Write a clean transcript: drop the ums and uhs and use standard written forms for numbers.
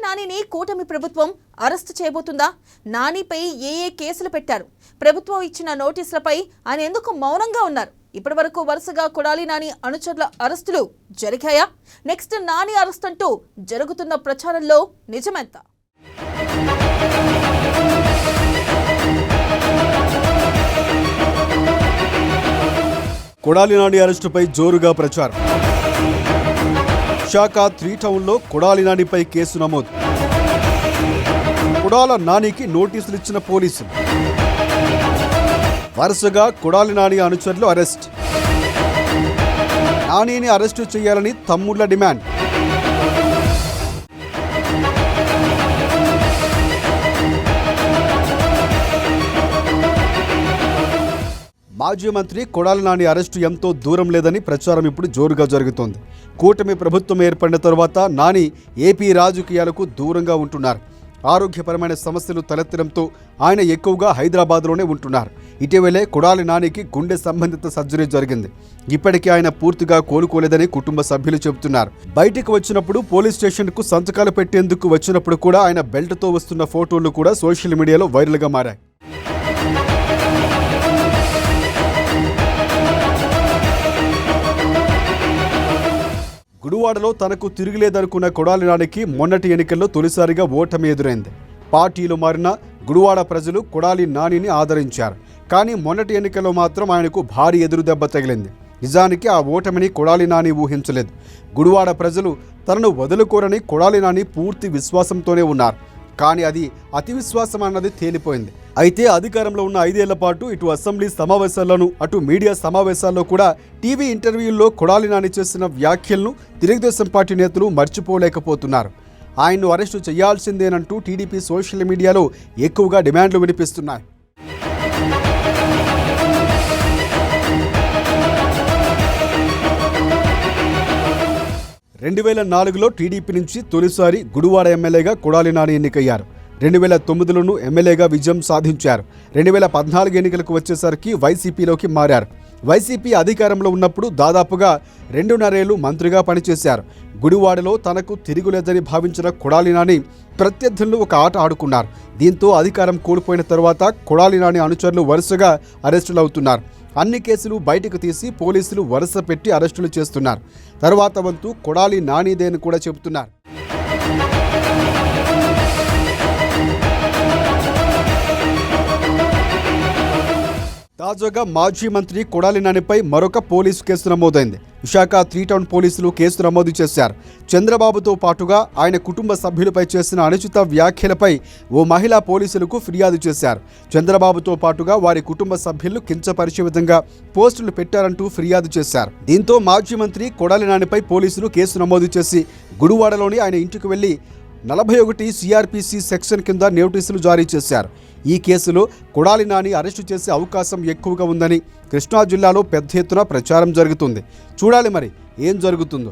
నానిని కూటమి ప్రభుత్వం అరెస్టు చేయబోతుందా? నానిపై ఏ కేసులు పెట్టారు? ప్రభుత్వం ఇచ్చిన నోటీసులపై ఆయన ఎందుకు మౌనంగా ఉన్నారు? ఇప్పటివరకు వరుసగా కొడాలి నాని అనుచరుల అరెస్టులు జరిగాయా? నెక్స్ట్ నాని అరెస్ట్ అంటూ జరుగుతున్న ప్రచారంలో నిజమెంత? కొడాలి నాని అరెస్టుపై జోరుగా ప్రచారం. విశాఖ 3 టౌన్లో కొడాలి నానిపై కేసు నమోదు. కొడాల నానికి నోటీసులు ఇచ్చిన పోలీసులు. వరుసగా కొడాలి నాని అనుచరులు అరెస్ట్. నానిని అరెస్టు చేయాలని తమ్ముళ్ల డిమాండ్. మాజీ మంత్రి కొడాలి నాని అరెస్టు ఎంతో దూరం లేదని ప్రచారం ఇప్పుడు జోరుగా జరుగుతోంది. కూటమి ప్రభుత్వం ఏర్పడిన తరువాత నాని ఏపీ రాజకీయాలకు దూరంగా ఉంటున్నారు. ఆరోగ్యపరమైన సమస్యలు తలెత్తడంతో ఆయన ఎక్కువగా హైదరాబాద్లోనే ఉంటున్నారు. ఇటీవలే కొడాలి నానికి గుండె సంబంధిత సర్జరీ జరిగింది. ఇప్పటికీ ఆయన పూర్తిగా కోలుకోలేదని కుటుంబ సభ్యులు చెబుతున్నారు. బయటికి వచ్చినప్పుడు పోలీస్ స్టేషన్కు సంతకాలు పెట్టేందుకు వచ్చినప్పుడు కూడా ఆయన బెల్ట్తో వస్తున్న ఫోటోలు కూడా సోషల్ మీడియాలో వైరల్గా మారాయి. గుడివాడలో తనకు తిరిగిలేదనుకున్న కొడాలి నానికి మొన్నటి ఎన్నికల్లో తొలిసారిగా ఓటమి ఎదురైంది. పార్టీలు మారిన గుడివాడ ప్రజలు కొడాలి నానిని ఆదరించారు. కానీ మొన్నటి ఎన్నికల్లో మాత్రం ఆయనకు భారీ ఎదురుదెబ్బ తగిలింది. నిజానికి ఆ ఓటమిని కొడాలి నాని ఊహించలేదు. గుడివాడ ప్రజలు తనను వదులుకోరని కొడాలి నాని పూర్తి విశ్వాసంతోనే ఉన్నారు. కానీ అది అతి విశ్వాసం అన్నది తేలిపోయింది. అయితే అధికారంలో ఉన్న 5 ఏళ్ల పాటు ఇటు అసెంబ్లీ సమావేశాల్లోనూ అటు మీడియా సమావేశాల్లో కూడా టీవీ ఇంటర్వ్యూల్లో కొడాలి నాని చేసిన వ్యాఖ్యలను తెలుగుదేశం పార్టీ నేతలు మర్చిపోలేకపోతున్నారు. ఆయన్ను అరెస్టు చేయాల్సిందేనంటూ టీడీపీ సోషల్ మీడియాలో ఎక్కువగా డిమాండ్లు వినిపిస్తున్నాయి. రెండు 2004లో టీడీపీ నుంచి తొలిసారి గుడివాడ ఎమ్మెల్యేగా కొడాలి నాని ఎన్నికయ్యారు. 2009లోనూ ఎమ్మెల్యేగా విజయం సాధించారు. 2014 ఎన్నికలకు వచ్చేసరికి వైసీపీలోకి మారారు. వైసీపీ అధికారంలో ఉన్నప్పుడు దాదాపుగా 2.5 ఏళ్లు మంత్రిగా పనిచేశారు. గుడివాడలో తనకు తిరుగులేదని భావించిన కొడాలి నాని ప్రత్యర్థులను ఒక ఆట ఆడుకున్నారు. దీంతో అధికారం కోల్పోయిన తర్వాత కొడాలి నాని అనుచరులు వరుసగా అరెస్టులు అవుతున్నారు. అన్ని కేసులు బయటకు తీసి పోలీసులు వరుస పెట్టి అరెస్టులు చేస్తున్నారు. తర్వాత వంతు కొడాలి నానిదే అని కూడా చెబుతున్నారు. తాజాగా మాజీ మంత్రి కొడాలి నానిపై మరొక పోలీసు కేసు నమోదైంది. విశాఖ 3 టౌన్ పోలీసులు కేసు నమోదు చేశారు. చంద్రబాబుతో పాటుగా ఆయన కుటుంబ సభ్యులపై చేసిన అనుచిత వ్యాఖ్యలపై ఓ మహిళా పోలీసులకు ఫిర్యాదు చేశారు. చంద్రబాబుతో పాటుగా వారి కుటుంబ సభ్యులు కించపరిచే విధంగా పోస్టులు పెట్టారంటూ ఫిర్యాదు చేశారు. దీంతో మాజీ మంత్రి కొడాలి నానిపై పోలీసులు కేసు నమోదు చేసి గుడివాడలోని ఆయన ఇంటికి వెళ్లి 41 సిఆర్పిసి సెక్షన్ కింద నోటీసులు జారీ చేశారు. ఈ కేసులో కొడాలి నాని అరెస్టు చేసే అవకాశం ఎక్కువగా ఉందని కృష్ణా జిల్లాలో పెద్ద ఎత్తున ప్రచారం జరుగుతుంది. చూడాలి మరి ఏం జరుగుతుందో.